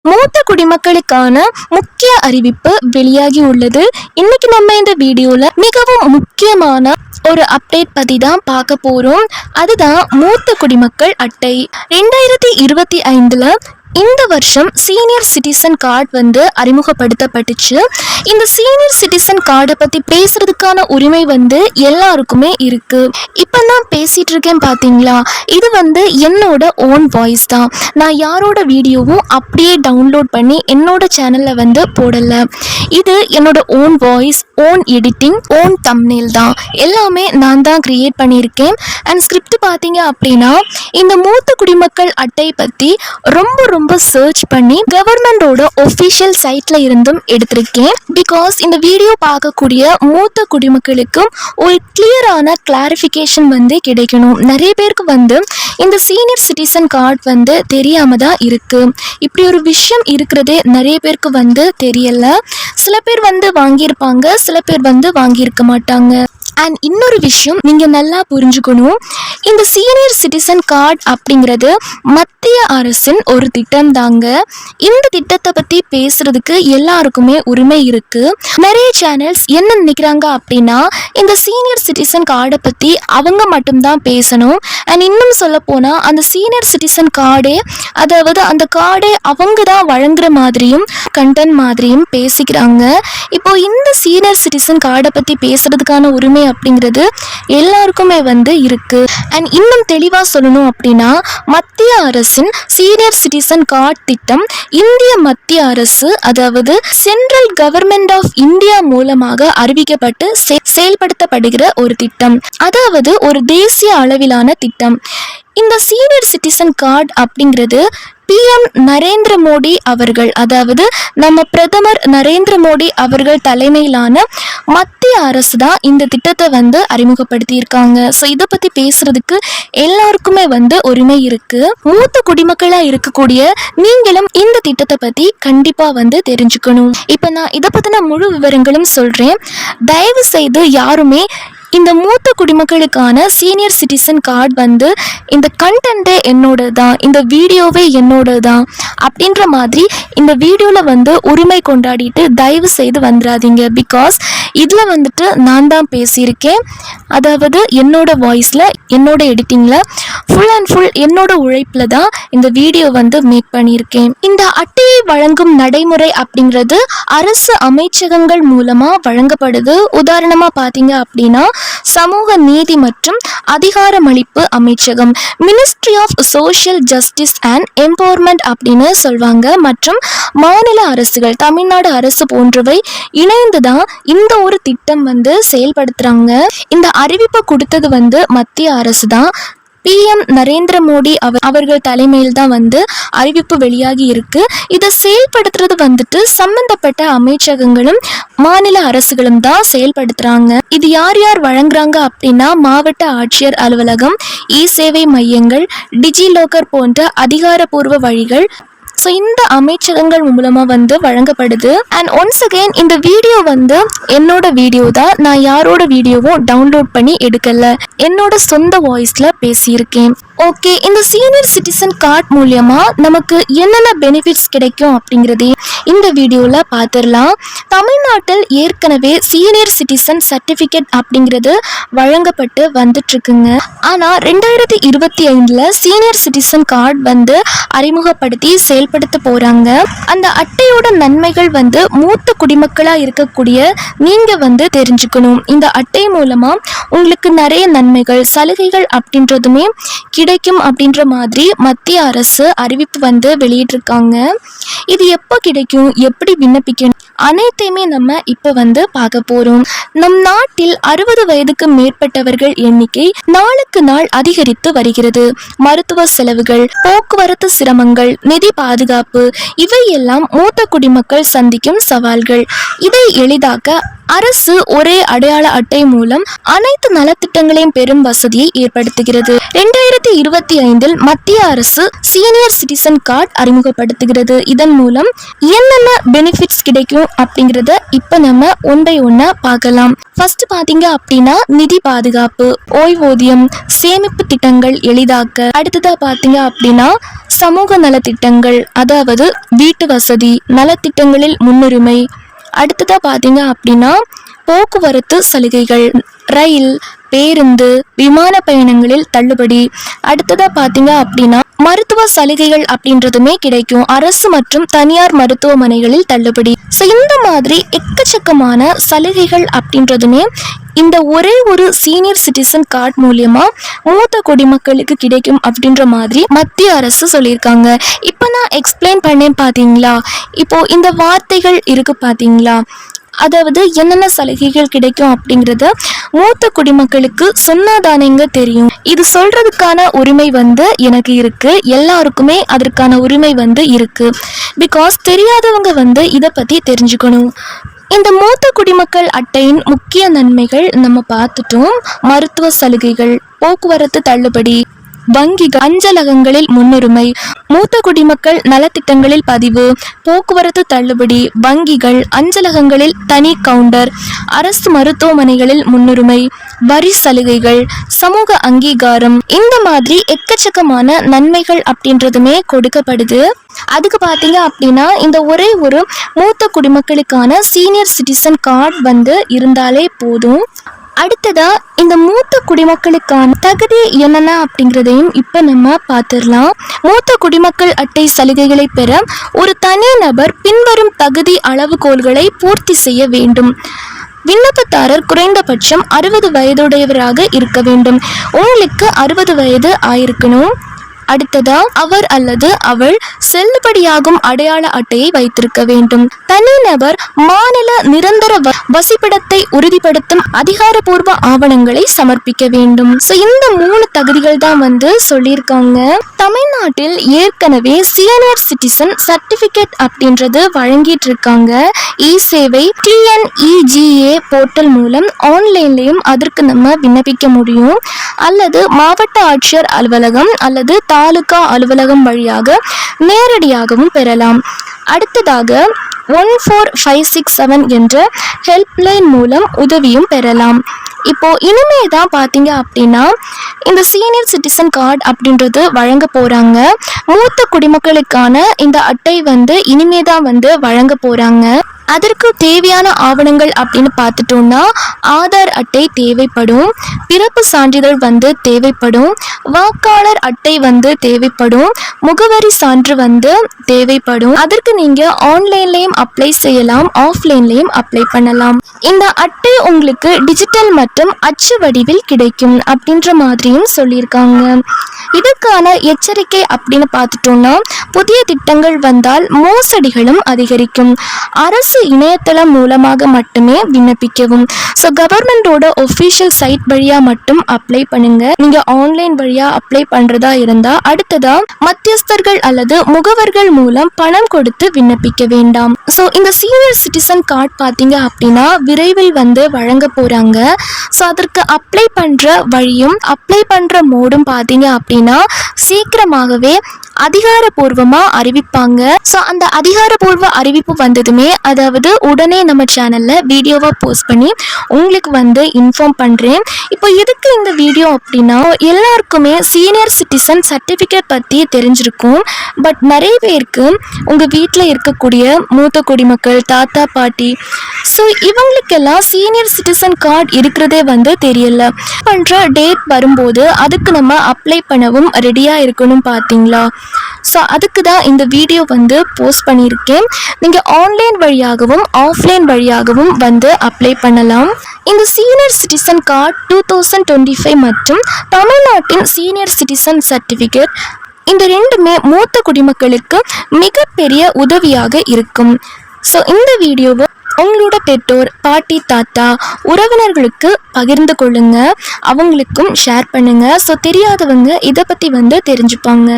மூத்த குடிமக்களுக்கான முக்கிய அறிவிப்பு வெளியாகி உள்ளது. இன்னைக்கு நம்ம இந்த வீடியோல மிகவும் முக்கியமான ஒரு அப்டேட் பத்தி தான் பார்க்க போறோம். அதுதான் மூத்த குடிமக்கள் அட்டை. 2025ல இந்த வருஷம் சீனியர் சிட்டிசன் கார்டு அறிமுகப்படுத்தப்பட்டுச்சு. இந்த சீனியர் சிட்டிசன் கார்டை பத்தி பேசுறதுக்கான உரிமை எல்லாருக்குமே இருக்கு. இப்ப நான் பேசிட்டு இருக்கேன் பாத்தீங்களா, இது என்னோட ஓன் வாய்ஸ் தான். நான் யாரோட வீடியோவும் அப்படியே டவுன்லோட் பண்ணி என்னோட சேனல்ல போடல. இது என்னோட own voice, own editing, own thumbnail தான். எல்லாமே நான் தான் கிரியேட் பண்ணியிருக்கேன். அண்ட் ஸ்கிரிப்ட் பார்த்தீங்க அப்படின்னா இந்த மூத்த குடிமக்கள் அட்டை பற்றி ரொம்ப சர்ச் பண்ணி கவர்மெண்டோட ஒஃபிஷியல் சைட்ல இருந்தும் எடுத்திருக்கேன். பிகாஸ் இந்த வீடியோ பார்க்கக்கூடிய மூத்த குடிமக்களுக்கும் ஒரு கிளியரான கிளாரிஃபிகேஷன் கிடைக்கணும். நிறைய பேருக்கு இந்த சீனியர் சிட்டிசன் கார்டு தெரியாம தான் இருக்கு. இப்படி ஒரு விஷயம் இருக்கிறதே நிறைய பேருக்கு தெரியல. சில பேர் வாங்கியிருப்பாங்க, சில பேர் வாங்கியிருக்க மாட்டாங்க. அண்ட் இன்னொரு விஷயம் நீங்க நல்லா புரிஞ்சுக்கணும், இந்த சீனியர் சிட்டிசன் கார்டு அப்படிங்கிறது மத்திய அரசின் ஒரு திட்டம் தாங்க. இந்த திட்டத்தை பத்தி பேசுறதுக்கு எல்லாருக்குமே உரிமை இருக்கு. நிறைய சேனல்ஸ் என்ன நினைக்கிறாங்க அப்படின்னா, இந்த சீனியர் சிட்டிசன் கார்டை பத்தி அவங்க மட்டும்தான் பேசணும். அண்ட் இன்னும் சொல்ல போனா அந்த சீனியர் சிட்டிசன் கார்டே, அதாவது அந்த கார்டே அவங்க தான் வழங்குற மாதிரியும் கண்டென்ட் மாதிரியும் பேசிக்கிறாங்க. இப்போ இந்த சீனியர் சிட்டிசன் கார்டை பத்தி பேசுறதுக்கான உரிமை அப்படிங்கிறது எல்லாருக்குமே இருக்கு. அண்ட் இன்னும் தெளிவா சொல்லணும் அப்படின்னா, மத்திய அரசின் சீனியர் சிட்டிசன் கார்டு திட்டம் இந்திய மத்திய அரசு, அதாவது சென்ட்ரல் கவர்மெண்ட் ஆஃப் இந்தியா மூலமாக அறிவிக்கப்பட்டு செயல்படுத்தப்படுகிற ஒரு திட்டம், அதாவது ஒரு தேசிய அளவிலான திட்டம். இந்த சீனியர் சிட்டிசன் கார்டு அப்படிங்கிறது PM நரேந்திர மோடி அவர்கள், அதாவது நம்ம பிரதமர் நரேந்திர மோடி அவர்கள் தலைமையிலான மத்திய அரசு தான் இந்த திட்டத்தை அறிமுகப்படுத்தி இருக்காங்க. ஸோ இதை பத்தி பேசுறதுக்கு எல்லாருக்குமே உரிமை இருக்கு. மூத்த குடிமக்களா இருக்கக்கூடிய நீங்களும் இந்த திட்டத்தை பத்தி கண்டிப்பா தெரிஞ்சுக்கணும். இப்ப நான் இதை பத்தின முழு விவரங்களும் சொல்றேன். தயவு செய்து யாருமே இந்த மூத்த குடிமக்களுக்கான சீனியர் சிட்டிசன் கார்டு இந்த கண்டென்ட்டே என்னோட தான், இந்த வீடியோவே என்னோட தான் அப்படின்ற மாதிரி இந்த வீடியோவில் உரிமை கொண்டாடிட்டு தயவு செய்து வந்துடாதீங்க. பிகாஸ் இதில் நான் தான் பேசியிருக்கேன், அதாவது என்னோட வாய்ஸில், என்னோட எடிட்டிங்கில், ஃபுல் அண்ட் ஃபுல் என்னோட உழைப்பில் தான் இந்த வீடியோ மேக் பண்ணியிருக்கேன். இந்த அட்டையை வழங்கும் நடைமுறை அப்படிங்கிறது அரசு அமைச்சகங்கள் மூலமாக வழங்கப்படுது. உதாரணமாக பார்த்தீங்க அப்படின்னா சமூக நீதி மற்றும் அதிகாரமளிப்பு அமைச்சகம், ministry of social justice and empowerment அப்படின்னு சொல்வாங்க. மற்றும் மாநில அரசுகள், தமிழ்நாடு அரசு போன்றவை இணைந்துதான் இந்த ஒரு திட்டம் செயல்படுத்துறாங்க. இந்த அறிவிப்பை கொடுத்தது மத்திய அரசு தான். PM நரேந்திர மோடி அவர்கள் தலைமையில் தான் அறிவிப்பு வெளியாகி இருக்கு. இதை செயல்படுத்துறது சம்பந்தப்பட்ட அமைச்சகங்களும் மாநில அரசுகளும் தான் செயல்படுத்துறாங்க. இது யார் யார் வழங்குறாங்க அப்படின்னா, மாவட்ட ஆட்சியர் அலுவலகம், சேவை மையங்கள், டிஜிலாக்கர் போன்ற அதிகாரப்பூர்வ வழிகள். ஸோ இந்த அமைச்சகங்கள் மூலமாக வழங்கப்படுது. அண்ட் ஒன்ஸ் அகெயின் இந்த வீடியோ என்னோட வீடியோ தான். நான் யாரோட வீடியோவும் டவுன்லோட் பண்ணி எடுக்கல, என்னோட சொந்த வாய்ஸில் பேசியிருக்கேன். ஓகே, இந்த சீனியர் சிட்டிசன் கார்டு மூலமா நமக்கு என்னென்ன பெனிஃபிட்ஸ் கிடைக்கும் அப்படிங்கிறதே இந்த வீடியோவில் பார்த்துடலாம். தமிழ்நாட்டில் ஏற்கனவே சீனியர் சிட்டிசன் சர்டிஃபிகேட் அப்படிங்கிறது வழங்கப்பட்டு வந்துட்டுருக்குங்க. ஆனால் 2025ல் சீனியர் சிட்டிசன் கார்டு அறிமுகப்படுத்தி செயல்படுத்த போகிறாங்க. அந்த அட்டையோட நன்மைகள் மூத்த குடிமக்களாக இருக்கக்கூடிய நீங்கள் தெரிஞ்சுக்கணும். இந்த அட்டை மூலமாக உங்களுக்கு நிறைய நன்மைகள், சலுகைகள் அப்படின்றதுமே கிடைக்கும் அப்படின்ற மாதிரி மத்திய அரசு அறிவிப்பு வெளியிட்டிருக்காங்க. இது எப்போ கிடைக்கும், எப்படி விண்ணப்பிக்கணும், அனைத்தையுமே நம்ம இப்போ பார்க்க போறோம். நம் நாட்டில் 60 வயதுக்கு மேற்பட்டவர்கள் எண்ணிக்கை நாளுக்கு நாள் அதிகரித்து வருகிறது. மருத்துவ செலவுகள், போக்குவரத்து சிரமங்கள், நிதி பாதுகாப்பு இவையெல்லாம் மூத்த குடிமக்கள் சந்திக்கும் சவால்கள். இதை எளிதாக்க அரசு ஒரே அடையாள அட்டை மூலம் அனைத்து நலத்திட்டங்களையும் பெறும் வசதியை ஏற்படுத்துகிறது. 2025இல் மத்திய அரசு சீனியர் சிட்டிசன் கார்டு அறிமுகப்படுத்துகிறது. இதன் மூலம் என்னென்ன பெனிஃபிட்ஸ் கிடைக்கும் அப்படிங்கிறத இப்ப நம்ம ஒன் பை ஒன்னா பார்க்கலாம். ஃபர்ஸ்ட் பாத்தீங்க அப்படின்னா நிதி பாதுகாப்பு, ஓய்வூதியம், சேமிப்பு திட்டங்கள் எளிதாக்க. அடுத்ததா பாத்தீங்க அப்படின்னா சமூக நலத்திட்டங்கள், அதாவது வீட்டு வசதி நலத்திட்டங்களில் முன்னுரிமை. அடுத்ததா பார்த்தீங்க அப்படின்னா போக்குவரத்து சலுகைகள், ரயில், பேருந்து, விமான பயணங்களில் தள்ளுபடி. அடுத்ததா பார்த்தீங்க அப்படின்னா மருத்துவ சலுகைகள் அப்படின்றதுமே கிடைக்கும். அரசு மற்றும் தனியார் மருத்துவமனைகளில் தள்ளுபடி. ஸோ இந்த மாதிரி எக்கச்சக்கமான சலுகைகள் அப்படின்றதுமே இந்த ஒரே ஒரு சீனியர் சிட்டிசன் கார்டு மூலியமா மூத்த குடிமக்களுக்கு கிடைக்கும் அப்படின்ற மாதிரி மத்திய அரசு சொல்லியிருக்காங்க. இப்போ நான் எக்ஸ்பிளைன் பண்ணேன் பார்த்தீங்களா, இப்போ இந்த வார்த்தைகள் இருக்கு பார்த்தீங்களா, அதாவது என்னென்ன சலுகைகள் கிடைக்கும் அப்படிங்கிறத மூத்த குடிமக்களுக்கு சொன்னாதானேங்க தெரியும். இது சொல்றதுக்கான உரிமை எனக்கு இருக்கு, எல்லாருக்குமே அதற்கான உரிமை இருக்கு. பிகாஸ் தெரியாதவங்க இதை பத்தி தெரிஞ்சுக்கணும். இந்த மூத்த குடிமக்கள் அட்டையின் முக்கிய நன்மைகள் நம்ம பார்த்துட்டோம். மருத்துவ சலுகைகள், போக்குவரத்து தள்ளுபடி, வங்கிகள், அஞ்சலகங்களில் முன்னுரிமை, மூத்த குடிமக்கள் நலத்திட்டங்களில் பதிவு, போக்குவரத்து தள்ளுபடி, வங்கிகள், அஞ்சலகங்களில் தனி கவுண்டர், அரசு மருத்துவமனைகளில் முன்னுரிமை, வரி சலுகைகள், சமூக அங்கீகாரம், இந்த மாதிரி எக்கச்சக்கமான நன்மைகள் அப்படின்றதுமே கொடுக்கப்படுது. அதுக்கு பார்த்தீங்க அப்படின்னா இந்த ஒரே ஒரு மூத்த குடிமக்களுக்கான சீனியர் சிட்டிசன் கார்டு இருந்தாலே போதும். அடுத்ததா இந்த மூத்த குடிமக்களுக்கான தகுதி என்னென்ன அப்படிங்கிறதையும் இப்போ நம்ம பார்த்துடலாம். மூத்த குடிமக்கள் அட்டை சலுகைகளை பெற ஒரு தனி நபர் பின்வரும் தகுதி அளவுகோல்களை பூர்த்தி செய்ய வேண்டும். விண்ணப்பதாரர் குறைந்தபட்சம் 60 வயதுடையவராக இருக்க வேண்டும். உங்களுக்கு 60 வயது ஆயிருக்கணும். அடுத்ததா அவர் அல்லது அவள் செல்லுபடியாகும் அடையாள அட்டையை வைத்திருக்க வேண்டும். தனிநபர் மாநில நிரந்தர வசிப்பிடத்தை உறுதிப்படுத்தும் அதிகாரப்பூர்வ ஆவணங்களை சமர்ப்பிக்க வேண்டும். ஸோ இந்த 3 தகுதிகள் தான் சொல்லியிருக்காங்க. தமிழ்நாட்டில் ஏற்கனவே சீனியர் சிட்டிசன் சர்டிபிகேட் அப்படின்றது வழங்கிட்டு இருக்காங்க. இ சேவை TNEGA போர்ட்டல் மூலம் ஆன்லைன்லையும் அதற்கு நம்ம விண்ணப்பிக்க முடியும். அல்லது மாவட்ட ஆட்சியர் அலுவலகம் அல்லது தாலுகா அலுவலகம் வழியாக நேரடியாகவும் பெறலாம். அடுத்ததாக 14567 என்ற ஹெல்ப்லைன் மூலம் உதவியும் பெறலாம். இப்போ இனிமே தான் பார்த்தீங்க அப்படின்னா இந்த சீனியர் சிட்டிசன் கார்டு அப்படின்றது வழங்க போறாங்க. மூத்த குடிமக்களுக்கான இந்த அட்டை இனிமே தான் வழங்க போறாங்க. அதற்கு தேவையான ஆவணங்கள் அப்படின்னு பார்த்துட்டோம்னா ஆதார் அட்டை தேவைப்படும், பிறப்பு சான்றிதழ் தேவைப்படும், வாக்காளர் அட்டை தேவைப்படும், முகவரி சான்று தேவைப்படும். அதற்கு நீங்க ஆன்லைன்லயும் அப்ளை செய்யலாம், ஆஃப்லைன்லயும் அப்ளை பண்ணலாம். இந்த அட்டை உங்களுக்கு டிஜிட்டல் மற்றும் அச்சு வடிவில் கிடைக்கும் அப்படின்ற மாதிரியும் சொல்லியிருக்காங்க. இதுக்கான எச்சரிக்கை அப்படின்னு பார்த்துட்டோம்னா புதிய திட்டங்கள் வந்தால் மோசடிகளும் அதிகரிக்கும். அரசு இணையதளம் மூலமாக மட்டுமே விண்ணப்பிக்கவும். ஸோ கவர்மெண்டோட ஒஃபிஷியல் சைட் வழியா மட்டும் அப்ளை பண்ணுங்க. நீங்க ஆன்லைன் வழியா அப்ளை பண்றதா இருந்தா அடுத்ததா மத்தியஸ்தர்கள் அல்லது முகவர்கள் மூலம் பணம் கொடுத்து விண்ணப்பிக்க வேண்டாம். ஸோ இந்த சீனியர் சிட்டிசன் கார்டு பார்த்தீங்க அப்படின்னா விரைவில் வழங்க போறாங்க. ஸோ அதற்கு அப்ளை பண்ற வழியும் அப்ளை பண்ற மோடும் பார்த்தீங்க அப்படின்னா சீக்கிரமாகவே அதிகாரப்பூர்வமா அறிவிப்பாங்க. ஸோ அந்த அதிகாரப்பூர்வ அறிவிப்பு வந்ததுமே அதாவது உடனே நம்ம சேனல்ல வீடியோவா போஸ்ட் பண்ணி உங்களுக்கு இன்ஃபார்ம் பண்றேன். இப்போ எதுக்கு இந்த வீடியோ அப்படின்னா எல்லாருக்குமே சீனியர் சிட்டிசன் சர்டிஃபிகேட் பத்தி தெரிஞ்சிருக்கும். பட் நிறைய பேருக்கு உங்க வீட்டில் இருக்கக்கூடிய மூத்த குடிமக்கள், தாத்தா பாட்டி, ஸோ இவங்களுக்கெல்லாம் சீனியர் சிட்டிசன் கார்டு இருக்கிறதே தெரியல. பண்ற டேட் வரும்போது அதுக்கு நம்ம அப்ளை பண்ணவும் ரெடியா இருக்கணும் பார்த்தீங்களா. ஸோ அதுக்கு தான் இந்த வீடியோ போஸ்ட் பண்ணியிருக்கேன். நீங்கள் ஆன்லைன் வழியாகவும் ஆஃப்லைன் வழியாகவும் அப்ளை பண்ணலாம். இந்த சீனியர் சிட்டிசன் கார்டு 2025 மற்றும் தமிழ்நாட்டின் சீனியர் சிட்டிசன் சர்டிஃபிகேட் இந்த ரெண்டுமே மூத்த குடிமக்களுக்கு மிகப்பெரிய உதவியாக இருக்கும். ஸோ இந்த வீடியோவை உங்களோட பெற்றோர், பாட்டி, தாத்தா, உறவினர்களுக்கு பகிர்ந்து கொள்ளுங்க, அவங்களுக்கும் ஷேர் பண்ணுங்க. ஸோ தெரியாதவங்க இதை பற்றி தெரிஞ்சுப்பாங்க.